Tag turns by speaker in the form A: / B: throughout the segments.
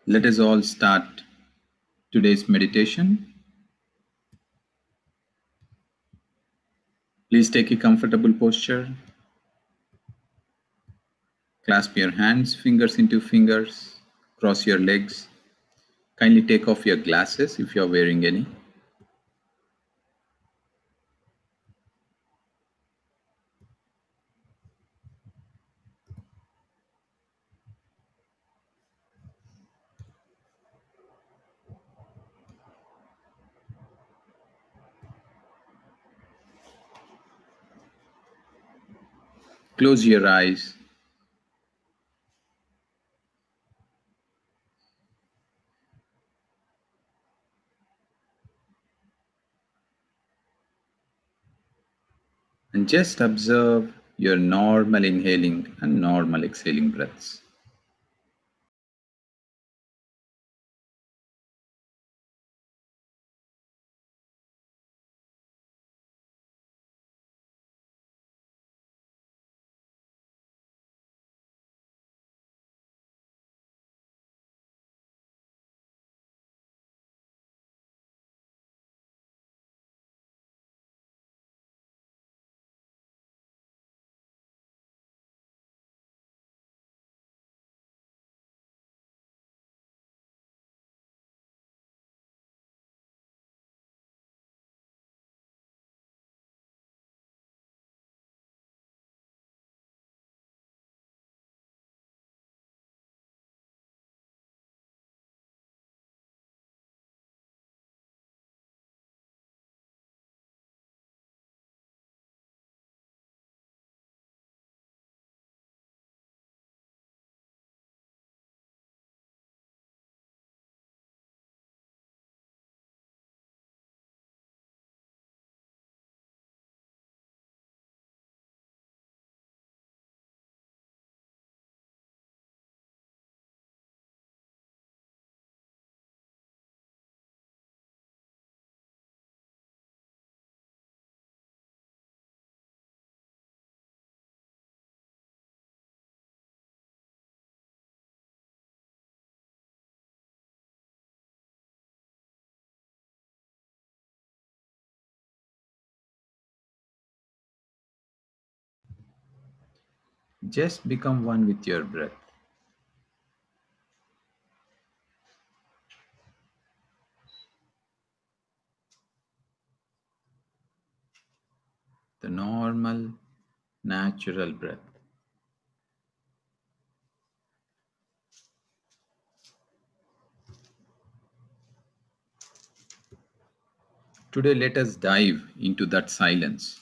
A: Let us all start today's meditation. Please take a comfortable posture. Clasp your hands, fingers into fingers. Cross your legs. Kindly take off your glasses if you are wearing any. Close your eyes. And just observe your normal inhaling and normal exhaling breaths. Just become one with your breath. The normal, natural breath. Today, let us dive into that silence.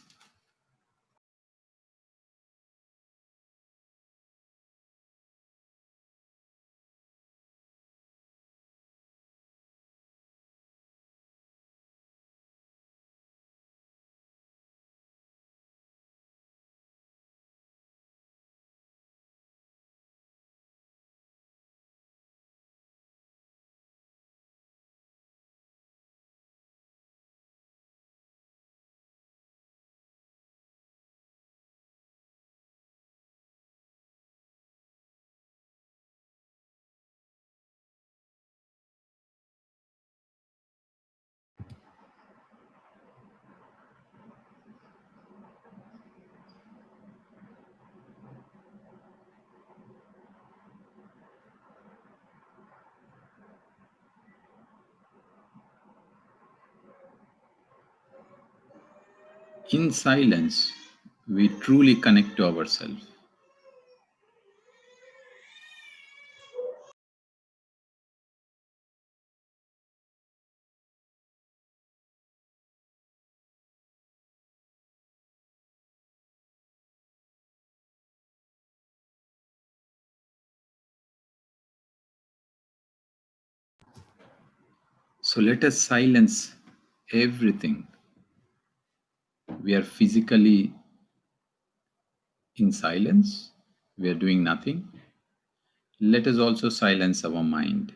A: In silence, we truly connect to ourselves. So let us silence everything. We are physically in silence, we are doing nothing. Let us also silence our mind.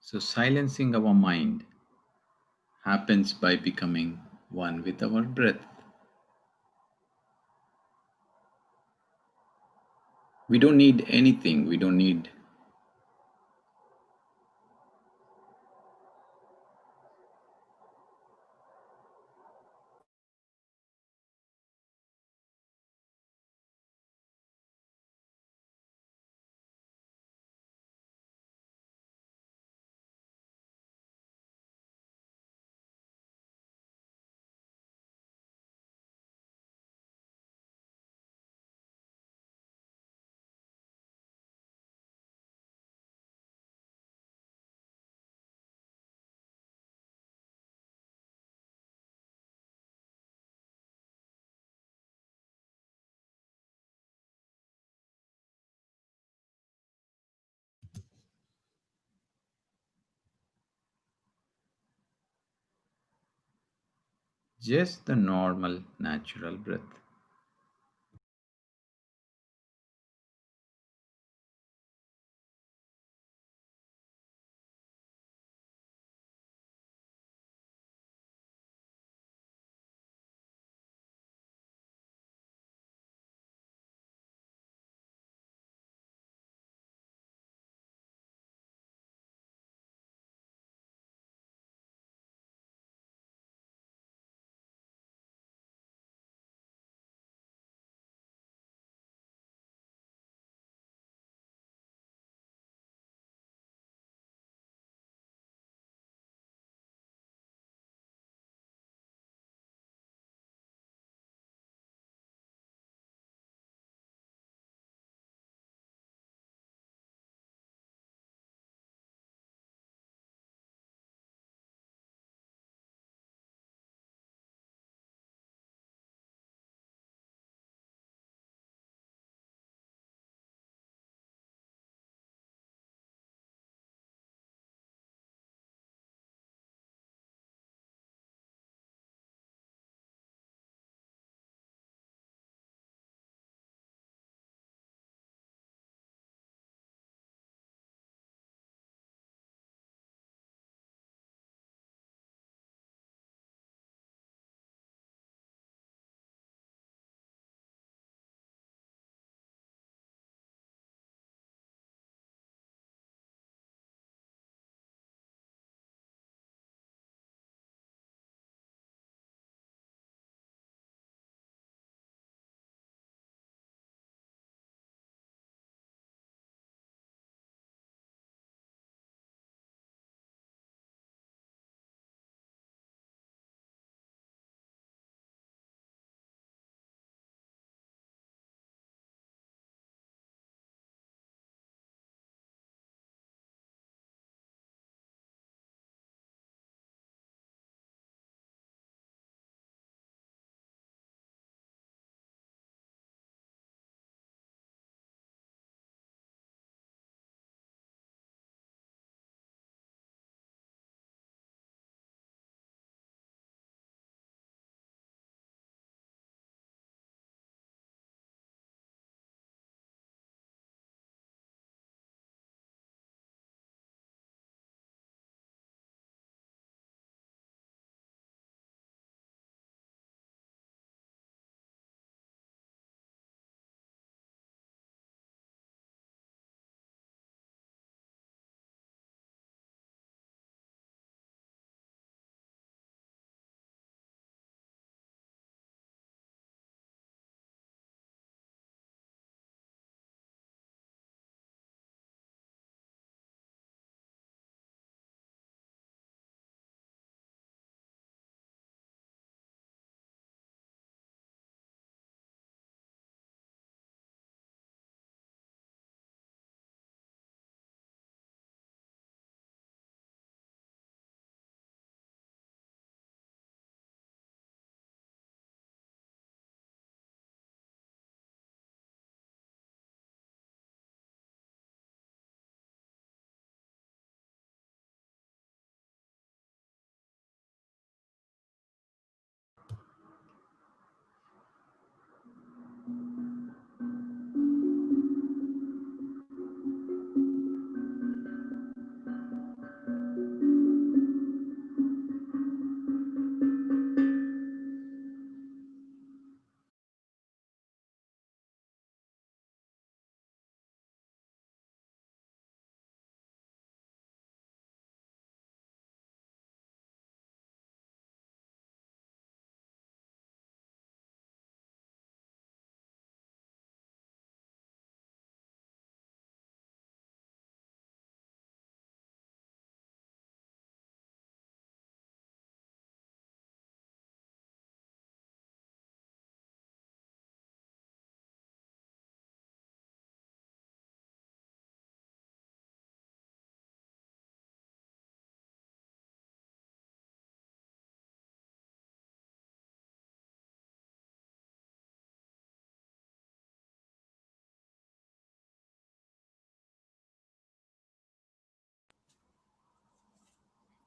A: So, silencing our mind happens by becoming one with our breath. We don't need anything. We don't need just the normal, natural breath.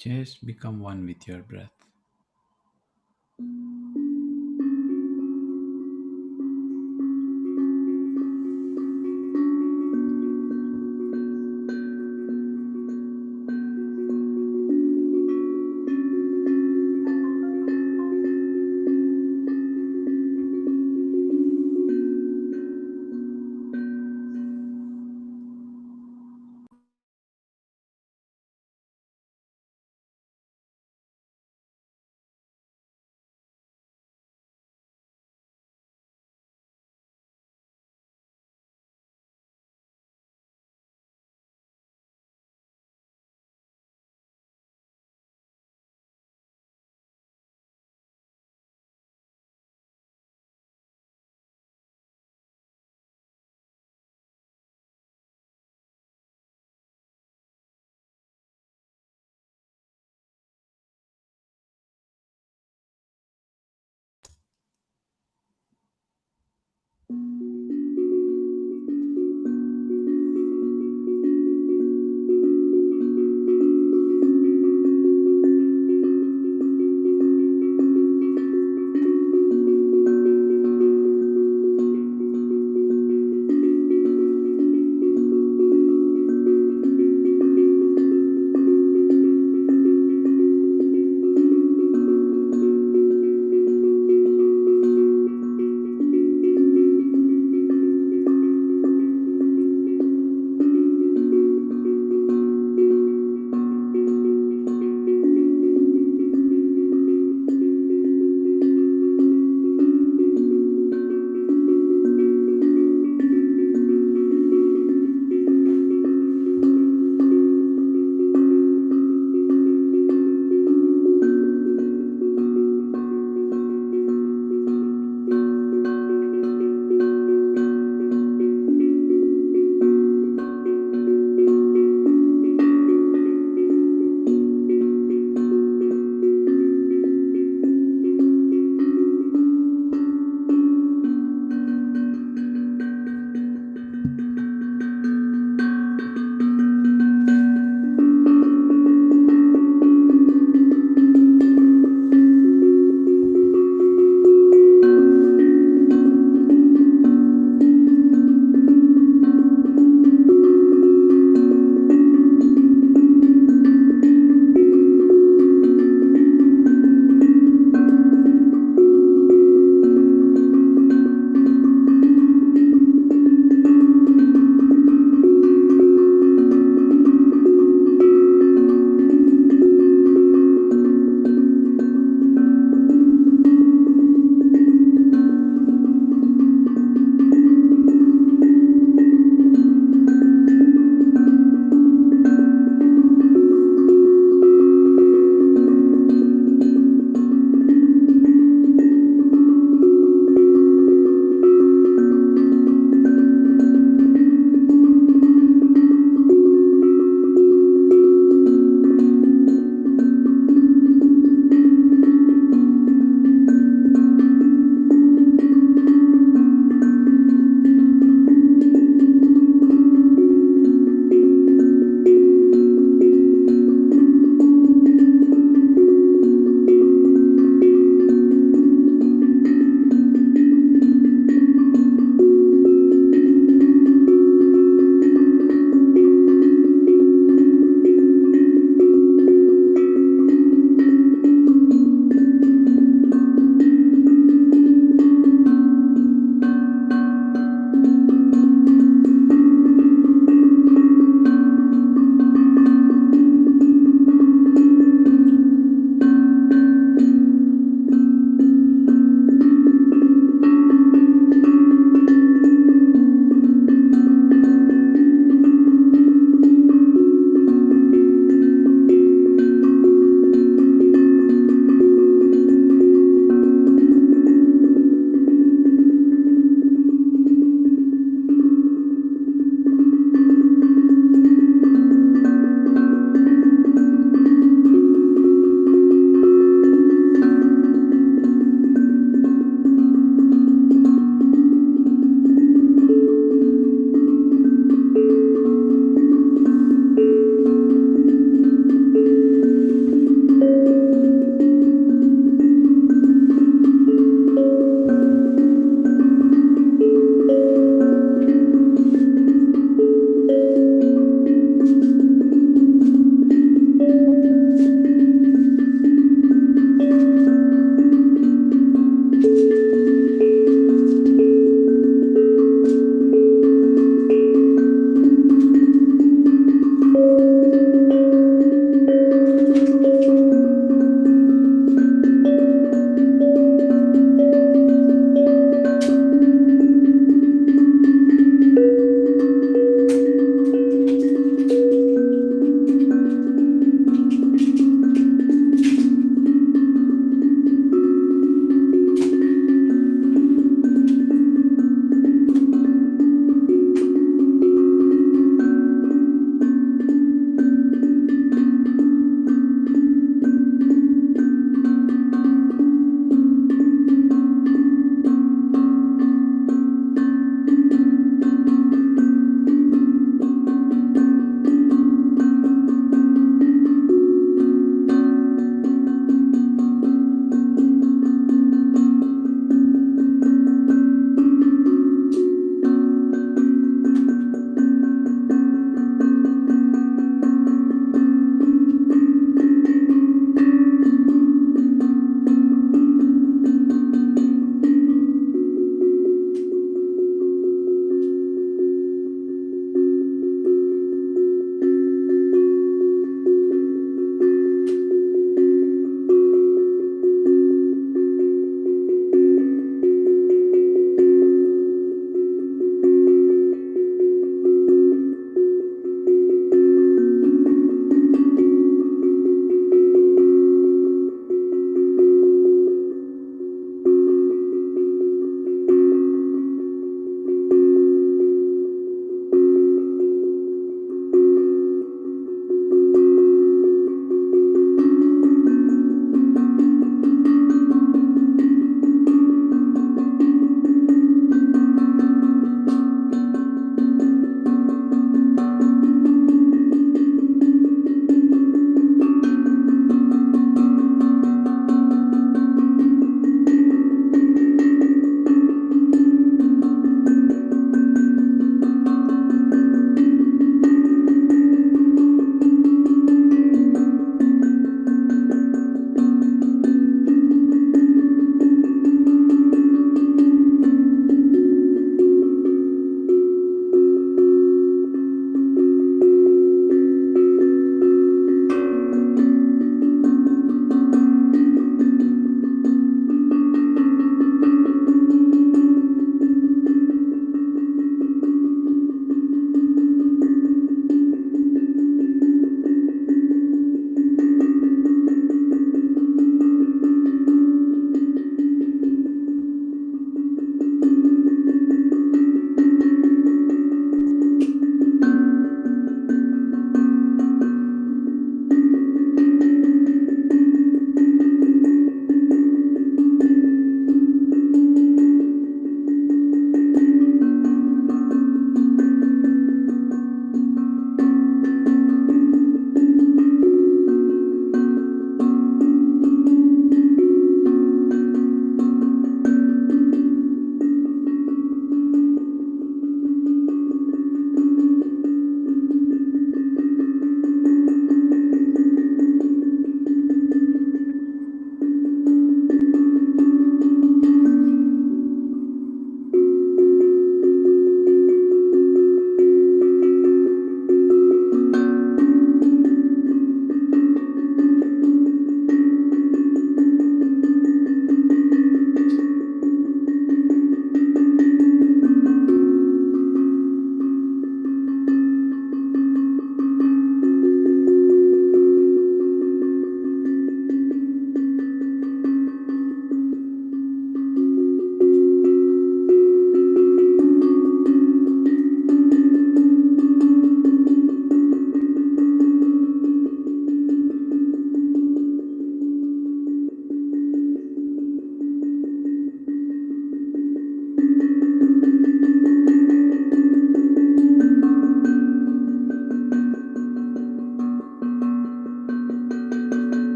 A: Just become one with your breath.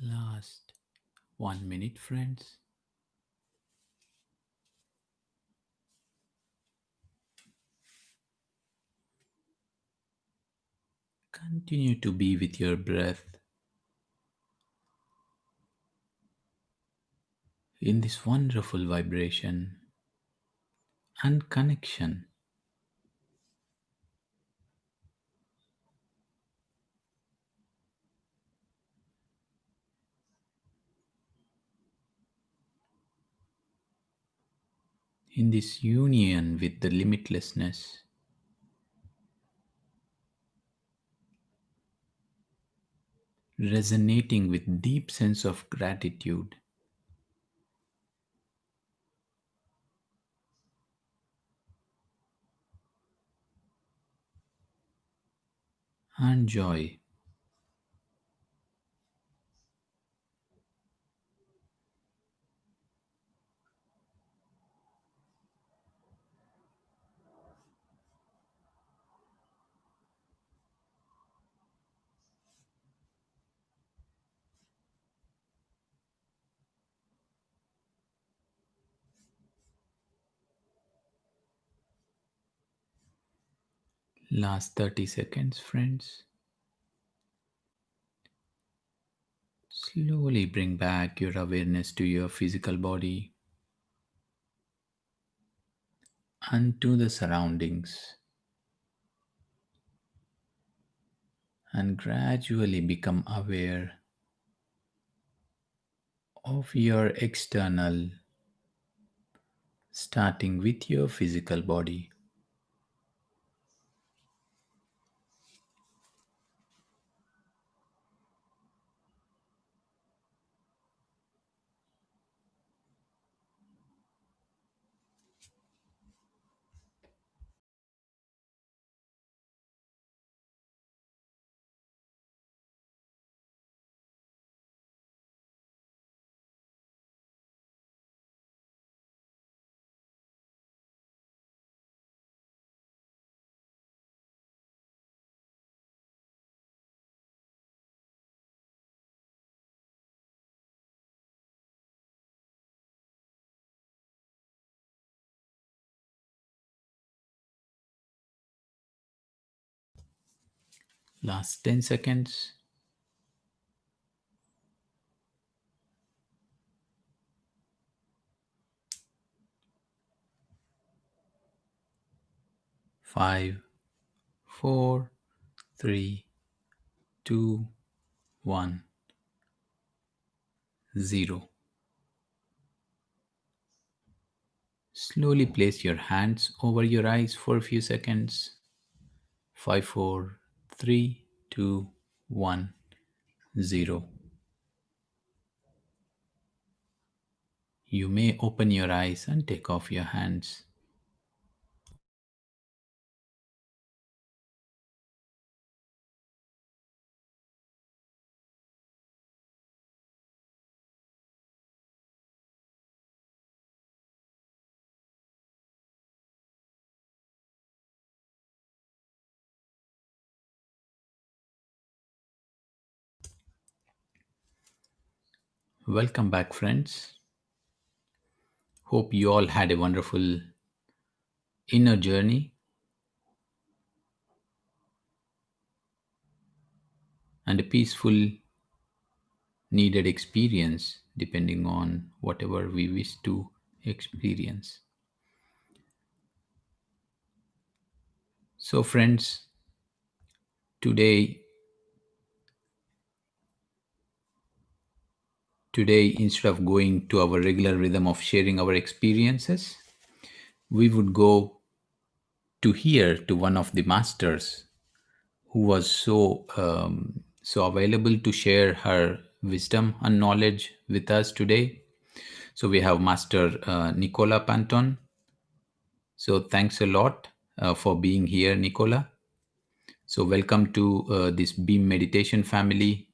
A: Last 1 minute, friends. Continue to be with your breath in this wonderful vibration and connection. In this union with the limitlessness, resonating with deep sense of gratitude and joy. Last 30 seconds, friends. Slowly bring back your awareness to your physical body and to the surroundings, and gradually become aware of your external, starting with your physical body. Last 10 seconds. 5, 4, 3, 2, 1, 0. Slowly place your hands over your eyes for a few seconds. 5, 4, 3, 2, 1, 0. You may open your eyes and take off your hands. Welcome back, friends. Hope you all had a wonderful inner journey and a peaceful, needed experience, depending on whatever we wish to experience. So, friends, today, instead of going to our regular rhythm of sharing our experiences, we would go to hear to one of the masters who was so available to share her wisdom and knowledge with us today. So we have Master Nicola Panton. So thanks a lot for being here, Nicola. So welcome to this Beam Meditation family,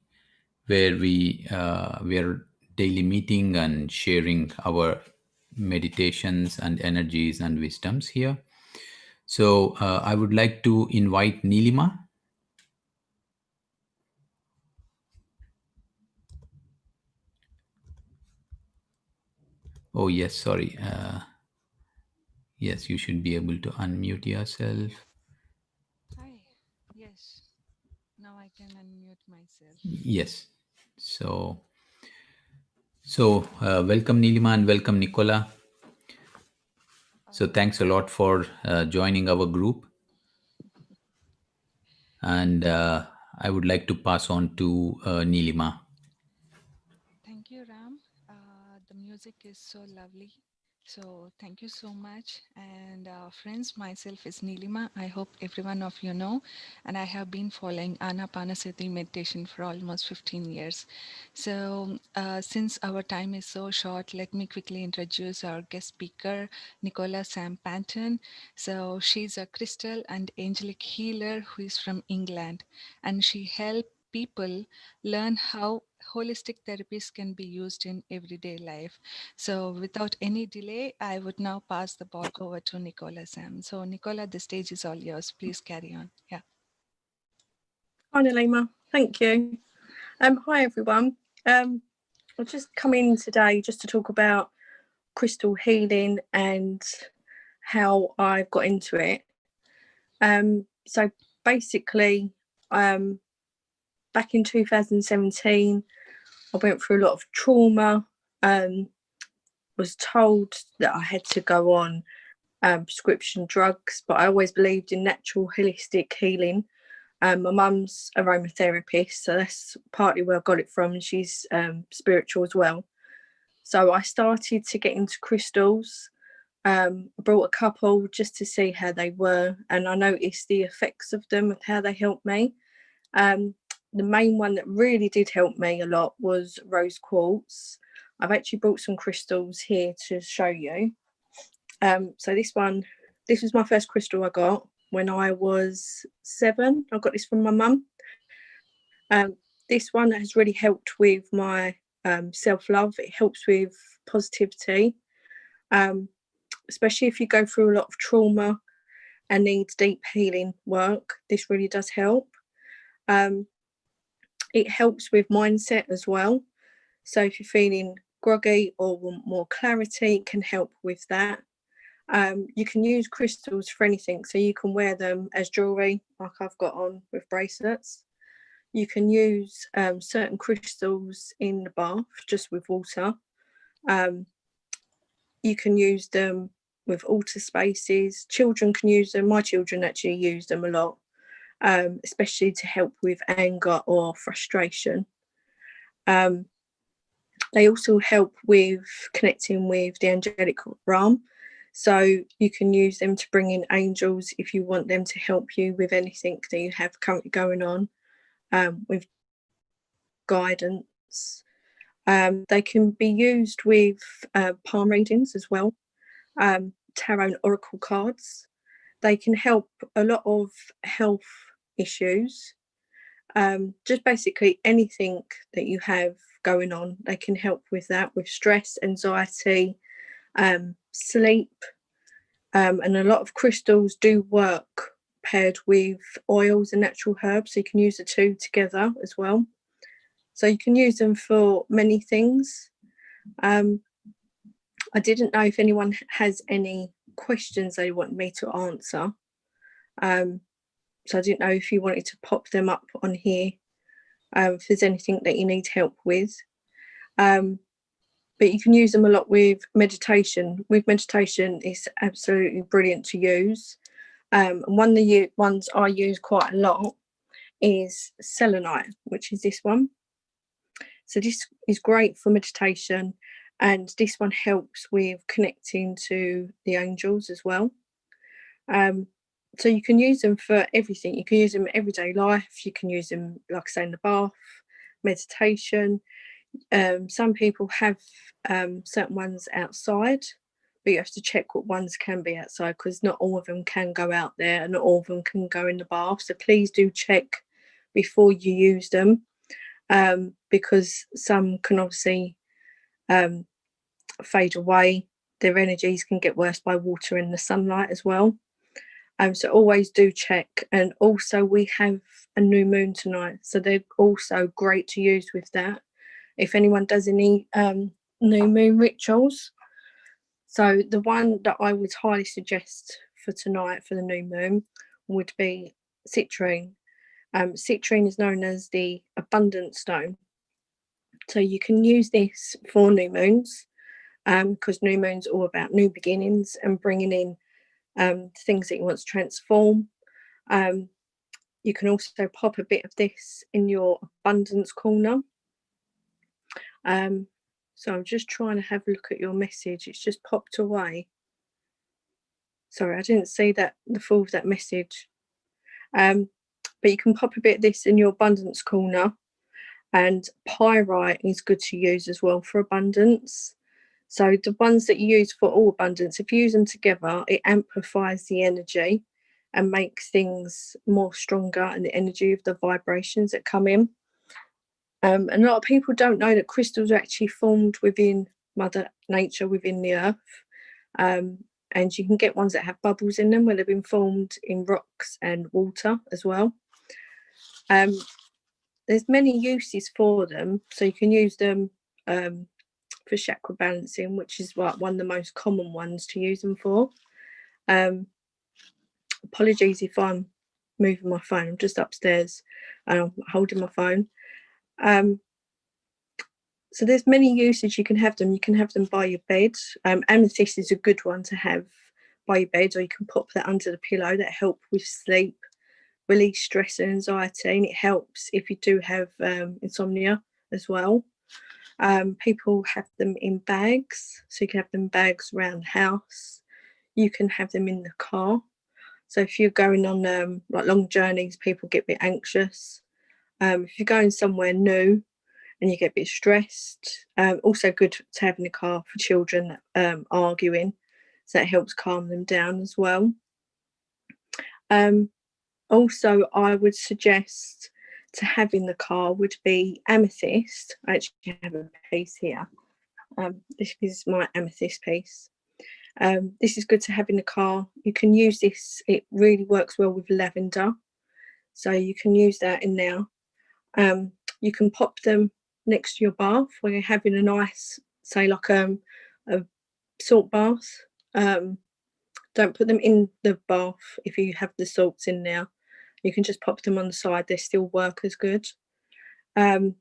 A: where we are daily meeting and sharing our meditations and energies and wisdoms here. So I would like to invite Nilima. Oh yes, sorry. Yes, you should be able to unmute yourself.
B: Hi. Yes. Now I can unmute myself.
A: Yes. So welcome Nilima and welcome Nicola. So thanks a lot for joining our group. And I would like to pass on to Nilima.
B: Thank you, Ram. The music is so lovely. So thank you so much. And friends, myself is Nilima. I hope every one of you know. And I have been following Anapanasati meditation for almost 15 years. So since our time is so short, let me quickly introduce our guest speaker, Nicola Sam Panton. So she's a crystal and angelic healer who is from England. And she helped people learn how holistic therapies can be used in everyday life. So, without any delay, I would now pass the ball over to Nicola Sam. So, Nicola, the stage is all yours. Please carry on. Yeah.
C: Hi, Nalima. Thank you. Hi, everyone. I've just come in today just to talk about crystal healing and how I got into it. So basically, back in 2017, I went through a lot of trauma. Was told that I had to go on prescription drugs, but I always believed in natural holistic healing. My mum's aromatherapist, so that's partly where I got it from. She's spiritual as well. So I started to get into crystals. Brought a couple just to see how they were, and I noticed the effects of them, of how they helped me. Um, the main one that really did help me a lot was rose quartz. I've actually brought some crystals here to show you. So this was my first crystal I got when I was 7. I got this from my mum. This one has really helped with my self-love. It helps with positivity, especially if you go through a lot of trauma and need deep healing work. This really does help. It helps with mindset as well. So if you're feeling groggy or want more clarity, it can help with that. You can use crystals for anything, so you can wear them as jewelry, like I've got on with bracelets. You can use certain crystals in the bath just with water. You can use them with altar spaces. Children can use them. My children actually use them a lot, especially to help with anger or frustration. They also help with connecting with the angelic realm. So you can use them to bring in angels if you want them to help you with anything that you have currently going on, with guidance. They can be used with palm readings as well, tarot and oracle cards. They can help a lot of health issues. Just basically anything that you have going on, they can help with that, with stress, anxiety, sleep. And a lot of crystals do work paired with oils and natural herbs, so you can use the two together as well. So you can use them for many things. I didn't know if anyone has any questions they want me to answer. So I didn't know if you wanted to pop them up on here, if there's anything that you need help with. But you can use them a lot with meditation. With meditation, it's absolutely brilliant to use. And one of the ones I use quite a lot is selenite, which is this one. So this is great for meditation, and this one helps with connecting to the angels as well. So you can use them for everything. You can use them in everyday life. You can use them, like I say, in the bath, meditation. Some people have certain ones outside, but you have to check what ones can be outside, because not all of them can go out there and not all of them can go in the bath. So please do check before you use them, because some can obviously fade away. Their energies can get worse by water in the sunlight as well. So always do check. And also we have a new moon tonight, so they're also great to use with that, if anyone does any new moon rituals. So the one that I would highly suggest for tonight for the new moon would be citrine. Citrine is known as the abundance stone. So you can use this for new moons, because new moons are all about new beginnings and bringing in things that you want to transform. You can also pop a bit of this in your abundance corner. So I'm just trying to have a look at your message. It's just popped away. Sorry, I didn't see that, the full of that message. But you can pop a bit of this in your abundance corner. And pyrite is good to use as well for abundance. So the ones that you use for all abundance, if you use them together, it amplifies the energy and makes things more stronger, and the energy of the vibrations that come in. And a lot of people don't know that crystals are actually formed within Mother Nature, within the earth. And you can get ones that have bubbles in them, where they've been formed in rocks and water as well. There's many uses for them. So you can use them for chakra balancing, which is one of the most common ones to use them for. Apologies if I'm moving my phone. I'm just upstairs and I'm holding my phone. So there's many uses you can have them. You can have them by your bed. Amethyst is a good one to have by your bed, or you can pop that under the pillow. That helps with sleep, release stress and anxiety, and it helps if you do have insomnia as well. People have them in bags, so you can have them bags around the house. You can have them in the car. So if you're going on like long journeys, people get a bit anxious. If you're going somewhere new and you get a bit stressed, also good to have in the car for children that arguing, so that helps calm them down as well. Also, I would suggest to have in the car would be amethyst. I actually have a piece here. This is my amethyst piece. This is good to have in the car. You can use this, it really works well with lavender, so you can use that in there. You can pop them next to your bath where you're having a nice, say like a salt bath. Don't put them in the bath if you have the salts in there. You can just pop them on the side. They still work as good. You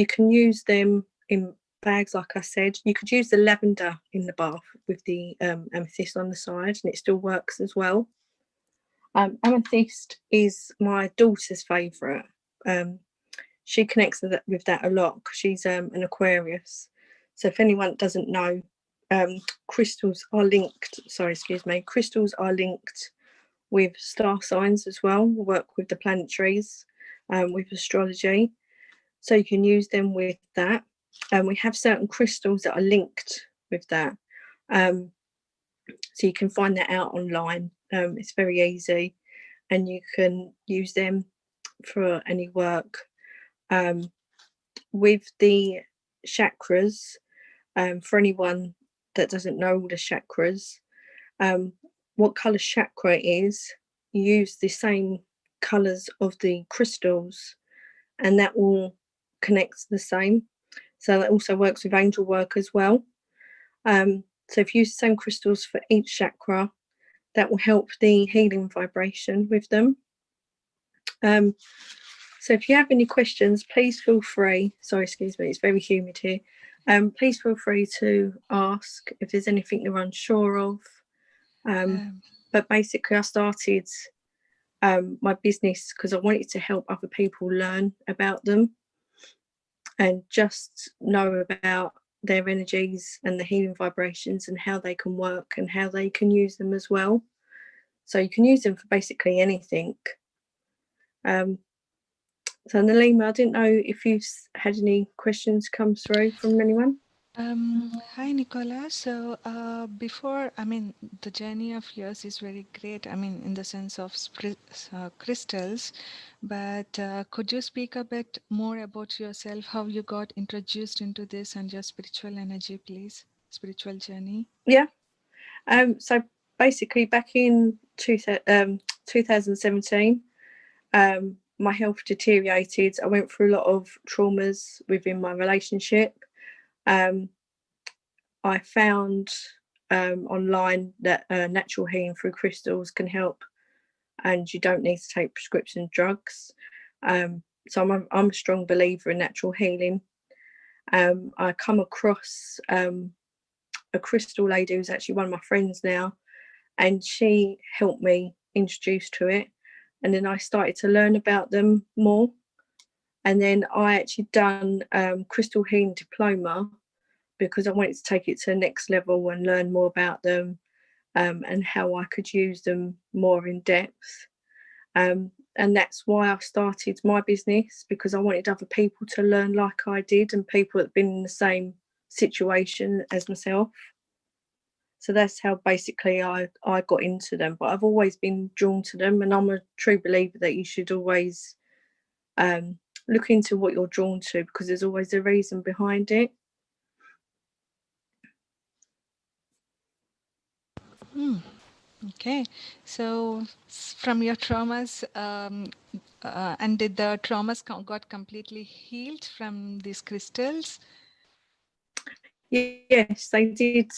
C: can use them in bags, like I said. You could use the lavender in the bath with the amethyst on the side, and it still works as well. Amethyst is my daughter's favourite. She connects with that a lot because she's an Aquarius. So if anyone doesn't know, crystals are linked. Crystals are linked with star signs as well. We work with the planetaries, with astrology, so you can use them with that. We have certain crystals that are linked with that, so you can find that out online. It's very easy, and you can use them for any work. With the chakras, for anyone that doesn't know the chakras, what colour chakra is, you use the same colours of the crystals, and that will connect the same. So that also works with angel work as well. So if you use the same crystals for each chakra, that will help the healing vibration with them. So if you have any questions, please feel free. Sorry, excuse me, it's very humid here. Please feel free to ask if there's anything you're unsure of. But basically, I started my business because I wanted to help other people learn about them and just know about their energies and the healing vibrations and how they can work and how they can use them as well. So you can use them for basically anything. So Nalima, I didn't know if you've had any questions come through from anyone.
B: Hi, Nicola. So, the journey of yours is very great. I mean, in the sense of crystals, but could you speak a bit more about yourself, how you got introduced into this and your spiritual energy, please? Spiritual journey?
C: Yeah. So basically, back in 2017, my health deteriorated. I went through a lot of traumas within my relationship. I found online that natural healing through crystals can help, and you don't need to take prescription drugs. So I'm a strong believer in natural healing. I come across a crystal lady who's actually one of my friends now, and she helped me introduce to it. And then I started to learn about them more. And then I actually done crystal healing diploma because I wanted to take it to the next level and learn more about them, and how I could use them more in depth. And that's why I started my business, because I wanted other people to learn like I did, and people that have been in the same situation as myself. So that's how basically I got into them. But I've always been drawn to them, and I'm a true believer that you should always look into what you're drawn to, because there's always a reason behind it.
B: Okay, so from your traumas, and did the traumas got completely healed from these crystals?
C: Yes, they did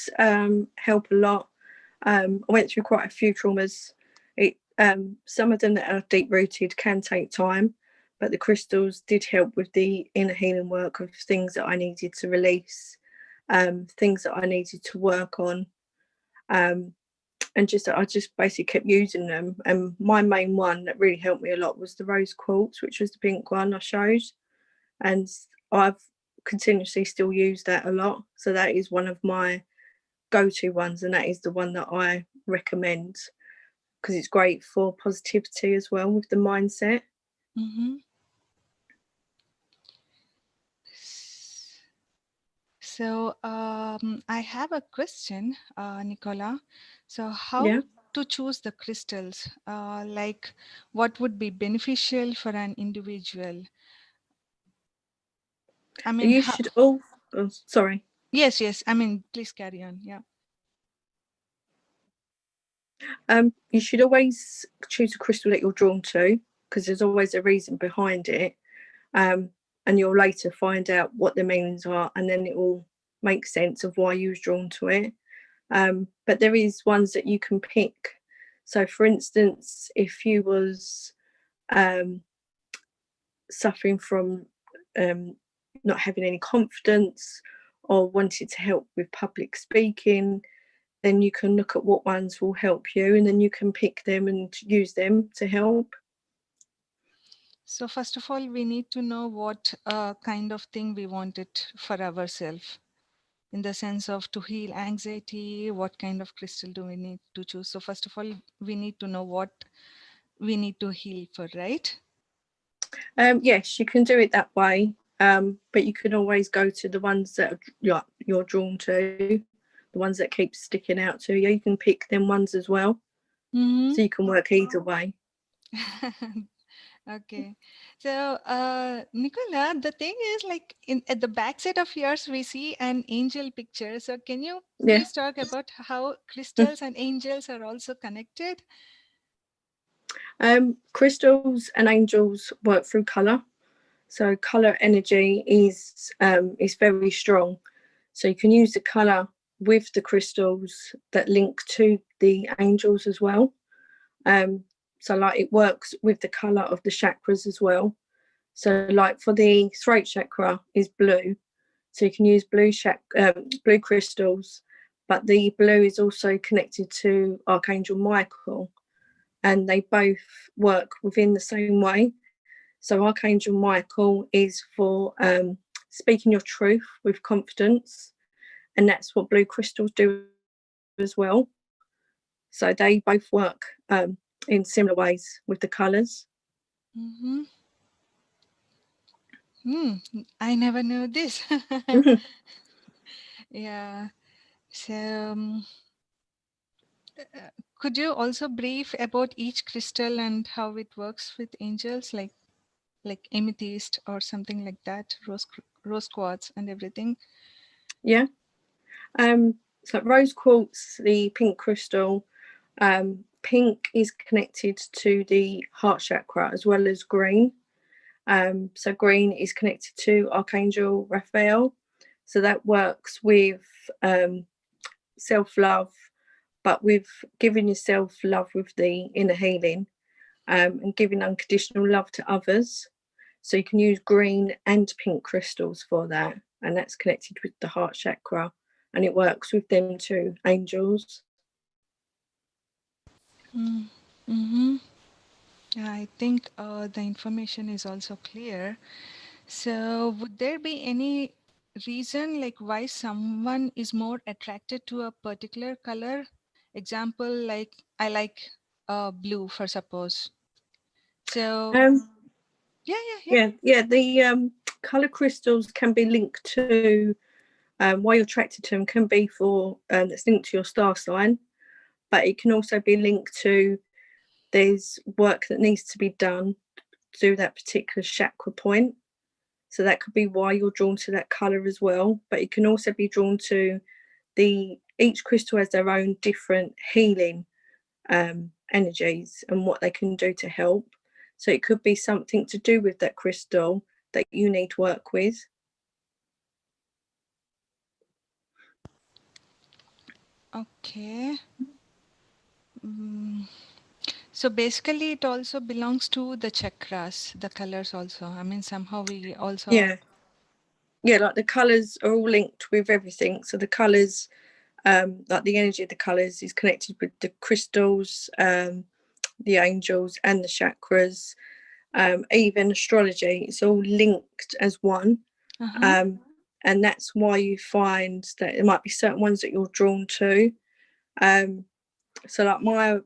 C: help a lot. I went through quite a few traumas. Some of them that are deep rooted can take time, but the crystals did help with the inner healing work of things that I needed to release, things that I needed to work on. And I just basically kept using them. And my main one that really helped me a lot was the rose quartz, which was the pink one I showed. And I've continuously still use that a lot. So that is one of my go-to ones, and that is the one that I recommend because it's great for positivity as well with the mindset.
B: Mm-hmm. So I have a question, Nicola. So how
C: Yeah,
B: to choose the crystals? Like what would be beneficial for an individual? I mean,
C: you should all. Oh, sorry.
B: yes. I mean, please carry on. Yeah.
C: You should always choose a crystal that you're drawn to, because there's always a reason behind it. And you'll later find out what the meanings are, and then it will make sense of why you was drawn to it. But there is ones that you can pick. So for instance, if you was um, suffering from not having any confidence or wanted to help with public speaking, then you can look at what ones will help you, and then you can pick them and use them to help.
B: So first of all, we need to know what kind of thing we want it for ourselves, in the sense of to heal anxiety, what kind of crystal do we need to choose. So first of all, we need to know what we need to heal for, right?
C: Yes, you can do it that way, but you can always go to the ones that you're drawn to, the ones that keep sticking out to you. You can pick them ones as well,
B: Mm-hmm.
C: so you can work either way.
B: Okay. So, Nicola, the thing is like in at the backside of yours, we see an angel picture. So, can you
C: Yeah.
B: please talk about how crystals and angels are also connected?
C: Crystals and angels work through color. So color energy is very strong. So you can use the color with the crystals that link to the angels as well. So like it works with the color of the chakras as well. So like for the throat chakra is blue, so you can use blue crystals, but the blue is also connected to Archangel Michael, and they both work within the same way. So Archangel Michael is for speaking your truth with confidence, and that's what blue crystals do as well. So they both work in similar ways with the colours.
B: Mm-hmm. Hmm. I never knew this. Yeah. So, could you also brief about each crystal and how it works with angels, like amethyst or something like that, rose quartz and everything?
C: Yeah. So rose quartz, the pink crystal, pink is connected to the heart chakra as well as green. So green is connected to Archangel Raphael. So that works with self love, but with giving yourself love with the inner healing, and giving unconditional love to others. So you can use green and pink crystals for that, and that's connected with the heart chakra, and it works with them two angels.
B: Mm-hmm. Yeah, I think the information is also clear. So, would there be any reason like why someone is more attracted to a particular color? Example, like I like blue for suppose. So,
C: Um,
B: yeah, yeah, yeah.
C: yeah. The color crystals can be linked to why you're attracted to them can be for that's linked to your star sign, but it can also be linked to there's work that needs to be done to that particular chakra point. So that could be why you're drawn to that color as well. But it can also be drawn to the each crystal has their own different healing energies and what they can do to help. So it could be something to do with that crystal that you need to work with.
B: Okay. Mm. So basically, it also belongs to the chakras, the colors also. I mean, somehow we also.
C: Yeah, yeah, like the colors are all linked with everything. So the colors, like the energy of the colors, is connected with the crystals, the angels, and the chakras. Even astrology, it's all linked as one.
B: Uh-huh.
C: Um, and that's why you find that there might be certain ones that you're drawn to. Um, so like my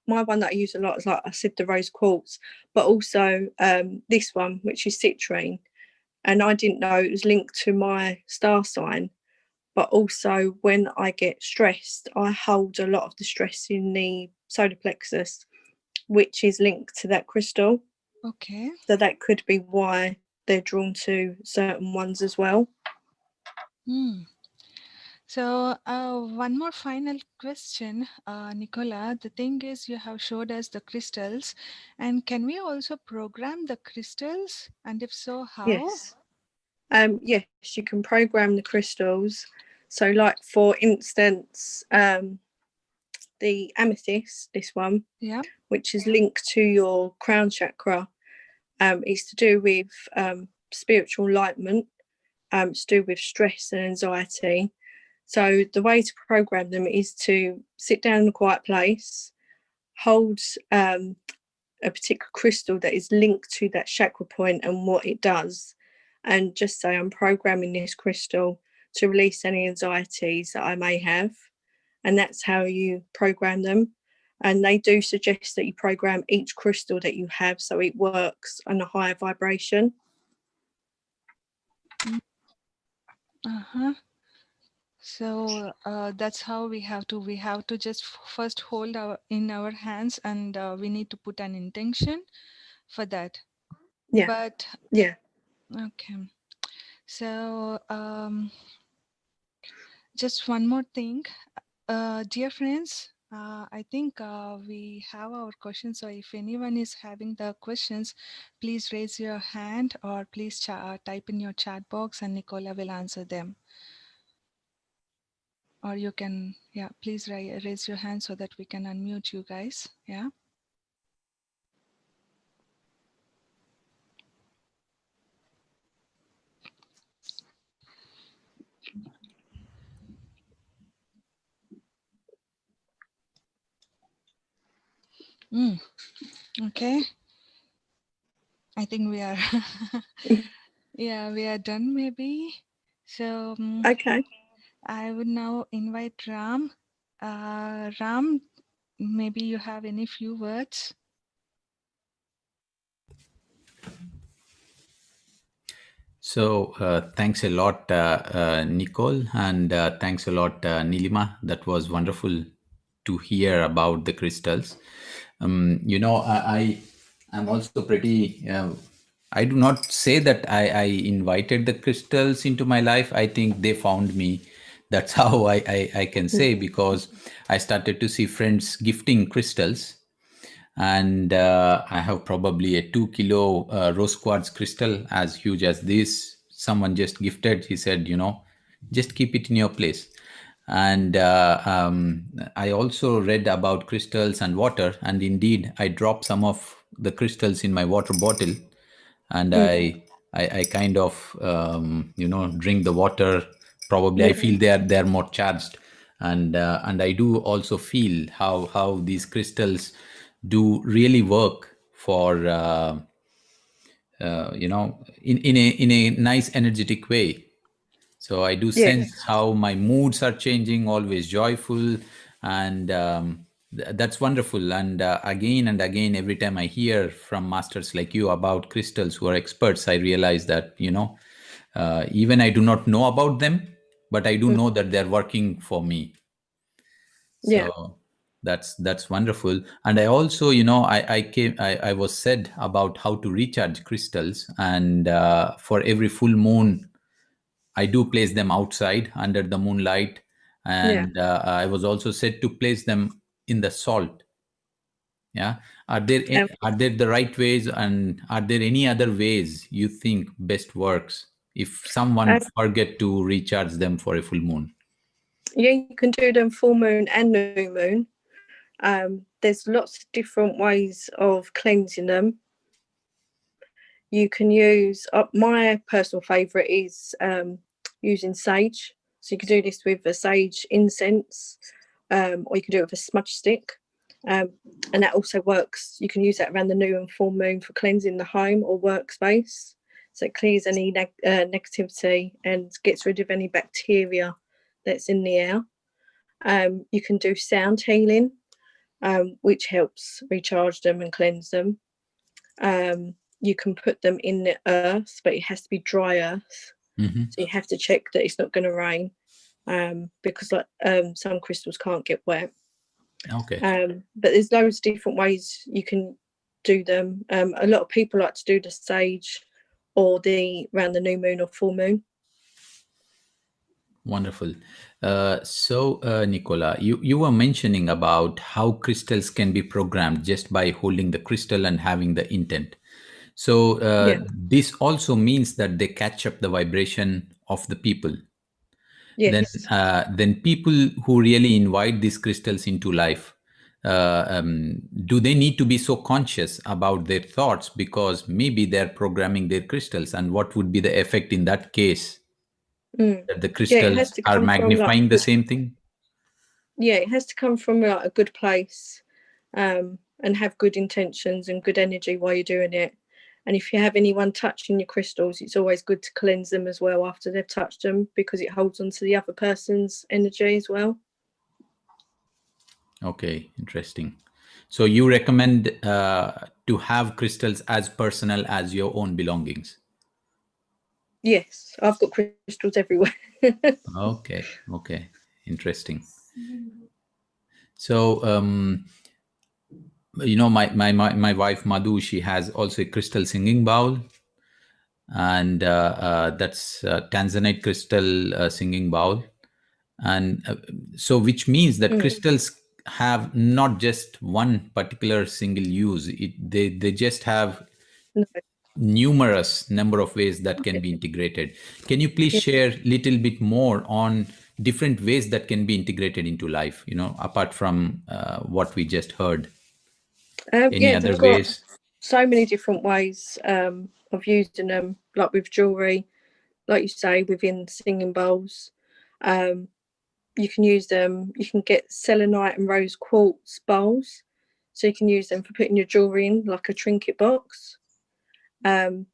C: one that I use a lot is like I said the rose quartz, but also this one which is citrine, and I didn't know it was linked to my star sign. But also when I get stressed, I hold a lot of the stress in the solar plexus, which is linked to that crystal.
B: Okay.
C: So that could be why they're drawn to certain ones as well.
B: Hmm. So, one more final question, Nicola. The thing is, you have showed us the crystals, and can we also program the crystals? And if so, how?
C: Yes. Yes, you can program the crystals. So, like for instance, the amethyst, this one,
B: Yeah.
C: which is linked to your crown chakra, is to do with spiritual enlightenment. It's to do with stress and anxiety. So the way to program them is to sit down in a quiet place, hold a particular crystal that is linked to that chakra point and what it does, and just say, I'm programming this crystal to release any anxieties that I may have. And that's how you program them. And they do suggest that you program each crystal that you have so it works on a higher vibration.
B: Uh-huh. So that's how we have to just first hold our in our hands, and we need to put an intention for that.
C: Yeah.
B: But
C: Yeah.
B: okay, so just one more thing, dear friends. I think we have our questions. So if anyone is having the questions, please raise your hand or please type in your chat box, and Nicola will answer them. Or you can, yeah, please raise your hand so that we can unmute you guys. Yeah. Okay. I think we are, yeah, we are done maybe. So
C: Okay.
B: I would now invite Ram. Ram, maybe you have any few words.
A: So thanks a lot, Nicole, and thanks a lot, Nilima. That was wonderful to hear about the crystals. I am also pretty. I do not say that I invited the crystals into my life. I think they found me. That's how I can say, because I started to see friends gifting crystals, and I have probably a 2 kilo rose quartz crystal as huge as this. Someone just gifted. He said, just keep it in your place. And I also read about crystals and water, and indeed, I dropped some of the crystals in my water bottle, and I kind of drink the water. Probably I feel they're more charged, and I do also feel how these crystals do really work for in a nice energetic way. So I do sense
C: Yes.
A: how my moods are changing, always joyful, and that's wonderful. And again and again, every time I hear from masters like you about crystals who are experts, I realize that even I do not know about them, but I do know that they're working for me.
C: Yeah.
A: So that's wonderful. And I also, I was said about how to recharge crystals, and for every full moon I do place them outside under the moonlight,
C: Yeah.
A: and I was also said to place them in the salt. Yeah, are there the right ways, and are there any other ways you think best works if someone
C: Um,
A: forget to recharge them for a full moon?
C: yeah, you can do them full moon and new moon. There's lots of different ways of cleansing them. You can use, my personal favourite is using sage. So you can do this with a sage incense, or you can do it with a smudge stick. And that also works. You can use that around the new and full moon for cleansing the home or workspace. So it clears any negativity and gets rid of any bacteria that's in the air. You can do sound healing, which helps recharge them and cleanse them. You can put them in the earth, but it has to be dry earth. So you have to check that it's not going to rain, because some crystals can't get wet.
A: Okay.
C: But there's loads of different ways you can do them. A lot of people like to do the sage or the around the new moon or full moon.
A: Wonderful. Nicola, you were mentioning about how crystals can be programmed just by holding the crystal and having the intent. So
C: Yeah.
A: this also means that they catch up the vibration of the people.
C: Yes.
A: then people who really invite these crystals into life, do they need to be so conscious about their thoughts, because maybe they're programming their crystals, and what would be the effect in that case,
C: Mm.
A: that the
C: Yeah, it has
A: crystals
C: to
A: are
C: come from like
A: magnifying the
C: good.
A: same thing?
C: Yeah, it has to come from like a good place, and have good intentions and good energy while you're doing it. And if you have anyone touching your crystals, it's always good to cleanse them as well after they've touched them, because it holds on to the other person's energy as well.
A: Okay, interesting. So you recommend to have crystals as personal as your own belongings?
C: Yes, I've got crystals everywhere.
A: Okay, okay, interesting. So my wife Madhu, she has also a crystal singing bowl, and that's tanzanite crystal singing bowl. And so which means that
C: Mm,
A: crystals have not just one particular single use. They just have
C: no,
A: numerous number of ways that can be integrated. Can you please
C: yeah.
A: share a little bit more on different ways that can be integrated into life, apart from what we just heard? Any
C: Yeah,
A: other
C: they've got
A: ways?
C: so many different ways of using them, like with jewelry, like you say, within singing bowls. Um, you can use them. You can get selenite and rose quartz bowls, so you can use them for putting your jewelry in, like a trinket box. Um,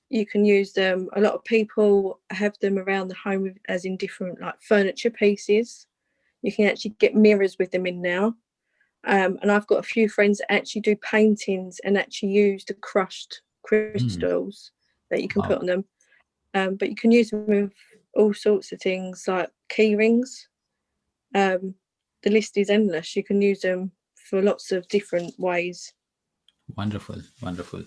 C: you can use them. A lot of people have them around the home as in different like furniture pieces. You can actually get mirrors with them in now. And I've got a few friends that actually do paintings and actually use the crushed
A: Hmm.
C: crystals that you can put on
A: Wow.
C: them. But you can use them with all sorts of things like key rings. Um, the list is endless. You can use them for lots of different ways.
A: Wonderful, wonderful.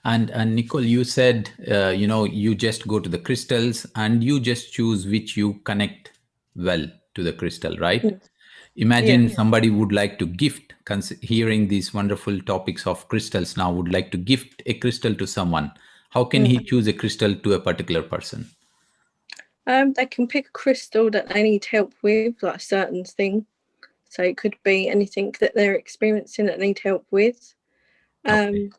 A: And Nicole, you said you just go to the crystals and you just choose which you connect well to the crystal, right?
C: Mm, yeah.
A: Imagine somebody would like to gift, hearing these wonderful topics of crystals now, would like to gift a crystal to someone. How can
C: Mm.
A: he choose a crystal to a particular person?
C: They can pick a crystal that they need help with, like a certain thing. So it could be anything that they're experiencing that they need help with.
A: Okay,
C: Um,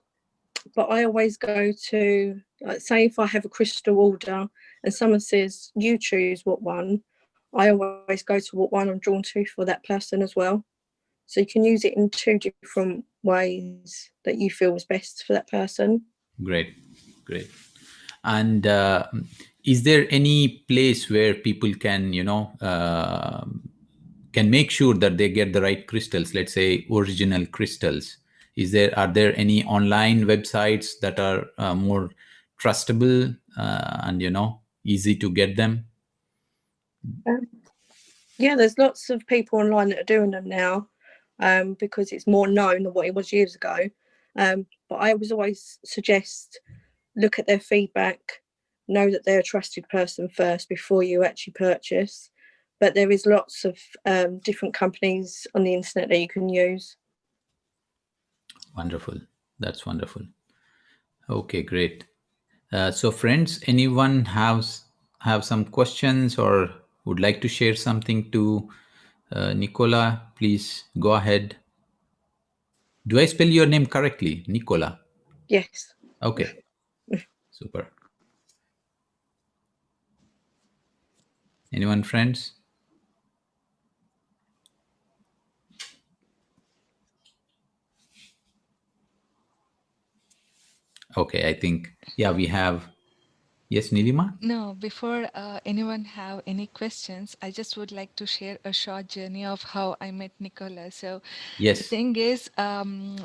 C: but I always go to, like, say, if I have a crystal order and someone says, you choose what one, I always go to what one I'm drawn to for that person as well. So you can use it in two different ways that you feel is best for that person.
A: great, great. And is there any place where people can, can make sure that they get the right crystals, let's say original crystals? Are there any online websites that are more trustable, and easy to get them?
C: Um, yeah, there's lots of people online that are doing them now, because it's more known than what it was years ago. But I was always suggest look at their feedback, know that they're a trusted person first before you actually purchase. But there is lots of different companies on the internet that you can use.
A: Wonderful. That's wonderful. Okay, great. So friends, anyone have some questions or would like to share something to Nicola? Please go ahead. Do I spell your name correctly, Nicola?
C: Yes.
A: Okay, super. Anyone, friends? Okay, I think, yeah, we have. Yes, Nilima?
B: No, before anyone have any questions, I just would like to share a short journey of how I met Nicola. So the
A: Yes.
B: thing is,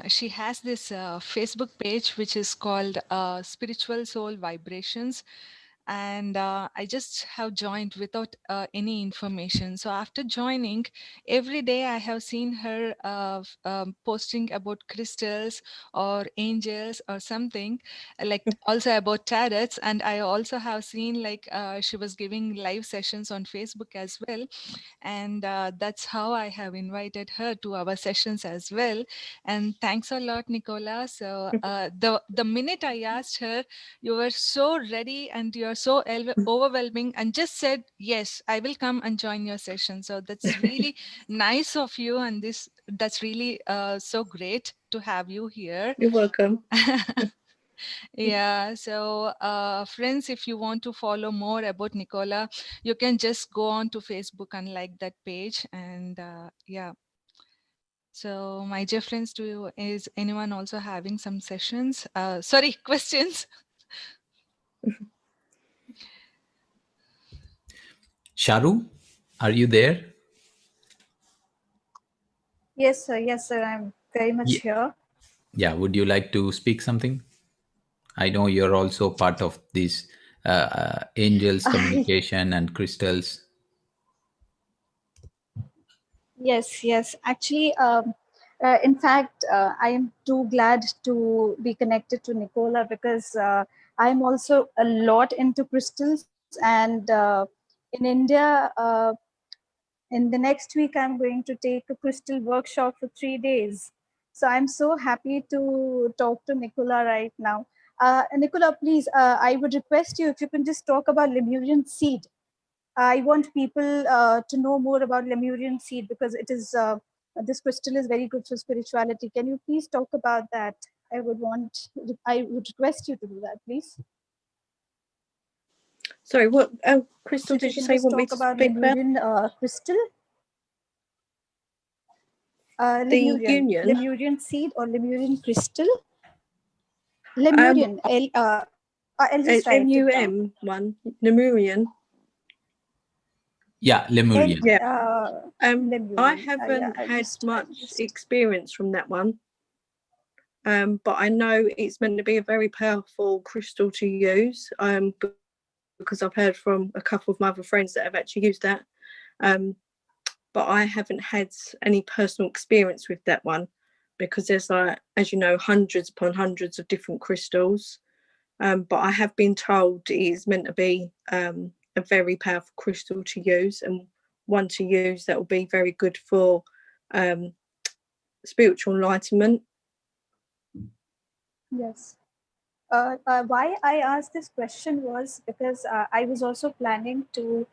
B: she has this Facebook page which is called Spiritual Soul Vibrations, and I just have joined without any information. So after joining, every day I have seen her posting about crystals or angels or something, like also about tarots. And I also have seen like she was giving live sessions on Facebook as well, and that's how I have invited her to our sessions as well. And thanks a lot, Nicola. So the minute I asked her, you were so ready and you're so overwhelming and just said, yes, I will come and join your session. So that's really nice of you. And that's really so great to have you here.
C: You're welcome.
B: Yeah, so friends, if you want to follow more about Nicola, you can just go on to Facebook and like that page. And yeah, so my dear friends, is anyone also having some sessions? Sorry, questions?
A: Sharu, are you there?
D: Yes, sir. Yes, sir. I'm very much
A: Yeah.
D: here.
A: Yeah. Would you like to speak something? I know you're also part of this angels
D: I,
A: communication and crystals.
D: yes, yes. Actually, in fact, I am too glad to be connected to Nicola because I'm also a lot into crystals. And in India, in the next week, I'm going to take a crystal workshop for 3 days. So I'm so happy to talk to Nicola right now. Nicola, please, I would request you if you can just talk about Lemurian seed. I want people to know more about Lemurian seed because it is this crystal is very good for spirituality. Can you please talk about that? I would request you to do that, please.
C: Sorry, what crystal
D: So if
C: did
D: you
C: you
D: can
C: say you
D: just
C: want me
D: talk
C: to
D: about
C: speak about?
D: Lemurian crystal,
C: The union.
D: Lemurian seed or Lemurian crystal,
C: Um,
D: Lemurian. I'll just write it down.
C: MUM one, Lemurian.
A: Yeah,
D: L,
A: Lemurian.
C: Yeah. I
D: Lemurian. Yeah,
C: haven't
D: I'll
C: had
D: just write
C: much
D: this.
C: experience from that one. But I know it's meant to be a very powerful crystal to use. Because I've heard from a couple of my other friends that have actually used that. But I haven't had any personal experience with that one because there's, like, as you know, hundreds upon hundreds of different crystals. But I have been told it is meant to be a very powerful crystal to use and one to use that will be very good for spiritual enlightenment.
D: Yes. Why I asked this question was because I was also planning to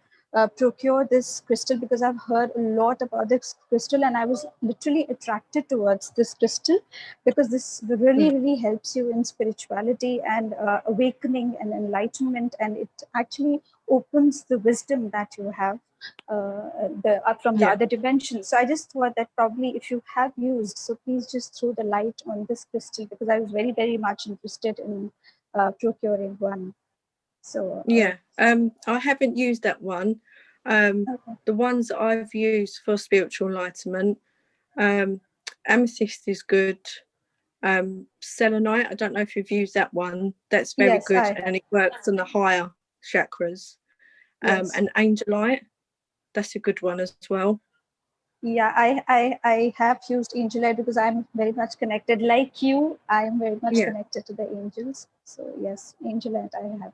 D: procure this crystal because I've heard a lot about this crystal and I was literally attracted towards this crystal because this really helps you in spirituality and awakening and enlightenment, and it actually opens the wisdom that you have from the
C: Yeah.
D: other dimensions. So I just thought that probably if you have used, so please just throw the light on this crystal because I was very much interested in procuring one. So
C: Yeah. I haven't used that one.
D: okay.
C: The ones that I've used for spiritual enlightenment, amethyst is good. Selenite, I don't know if you've used that one. That's very
D: Yes,
C: good
D: I
C: and
D: have.
C: it works on the higher chakras.
D: Yes.
C: And angelite, that's a good one as well.
D: Yeah, I have used angel eye because I'm very much connected. Like you, I am very much
C: Yeah.
D: connected to the angels. So yes, angel eye I have.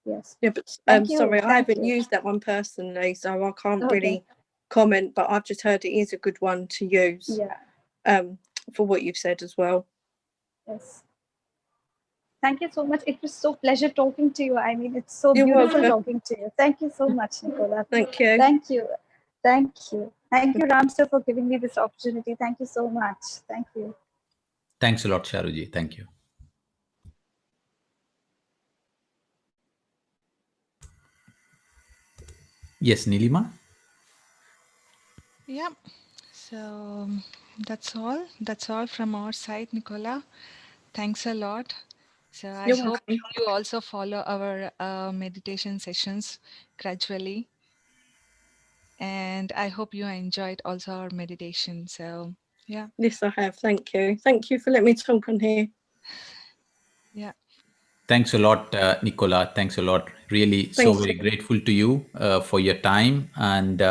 D: Yes.
C: Yeah, but
D: Thank you.
C: sorry, I
D: Thank
C: haven't
D: you.
C: used that one personally, so I can't
D: Okay.
C: really comment, but I've just heard it is a good one to use
D: Yeah.
C: for what you've said as well.
D: Yes. Thank you so much. It was so pleasure talking to you. I mean, it's so
C: You're
D: beautiful
C: welcome.
D: talking to you. Thank you so much, Nicola.
C: Thank you.
D: Thank you. Thank you. Thank you, Ram sir, for giving me this opportunity. Thank you so much. Thank you.
A: Thanks a lot, Sharuji. Thank you. Yes, Nilima.
B: Yeah. So that's all from our side, Nicola. Thanks a lot. So I
C: You're
B: hope
C: welcome.
B: you also follow our meditation sessions gradually, and I hope you enjoyed also our meditation. So yeah,
C: Yes, I have. Thank you. Thank you for letting me talk on here.
B: yeah.
A: Thanks a lot, Nicola. Thanks a lot. Really, so
C: Thank
A: very
C: you.
A: grateful to you for your time and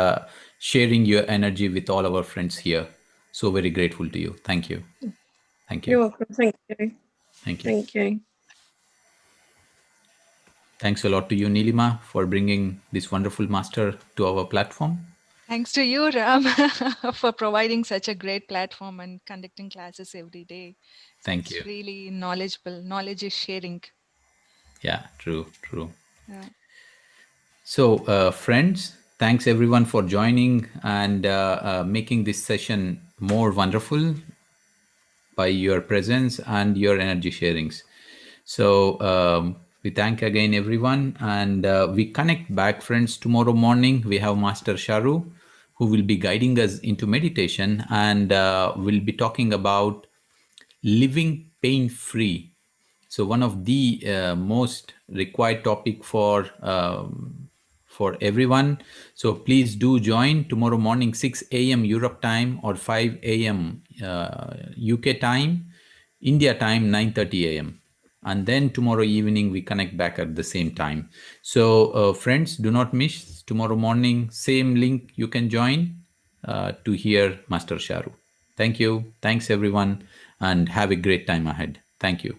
A: sharing your energy with all our friends here. So very grateful to you. Thank you. Thank you.
C: You're welcome. Thank you.
A: Thank you.
C: Thank you.
A: Thanks a lot to you, Nilima, for bringing this wonderful master to our platform.
B: Thanks to you, Ram, for providing such a great platform and conducting classes every day. So
A: Thank
B: it's
A: you.
B: really knowledgeable. Knowledge is sharing.
A: Yeah, true, true.
B: Yeah.
A: So, friends, thanks everyone for joining and making this session more wonderful by your presence and your energy sharings. So, we thank again everyone and we connect back, friends. Tomorrow morning, we have Master Sharu who will be guiding us into meditation and we'll be talking about living pain free. So one of the most required topic for everyone. So please do join tomorrow morning 6 a.m. Europe time or 5 a.m. UK time, India time 9:30 a.m. And then tomorrow evening we connect back at the same time. So friends, do not miss tomorrow morning. Same link you can join to hear Master Sharu. Thank you. Thanks everyone, and have a great time ahead. Thank you.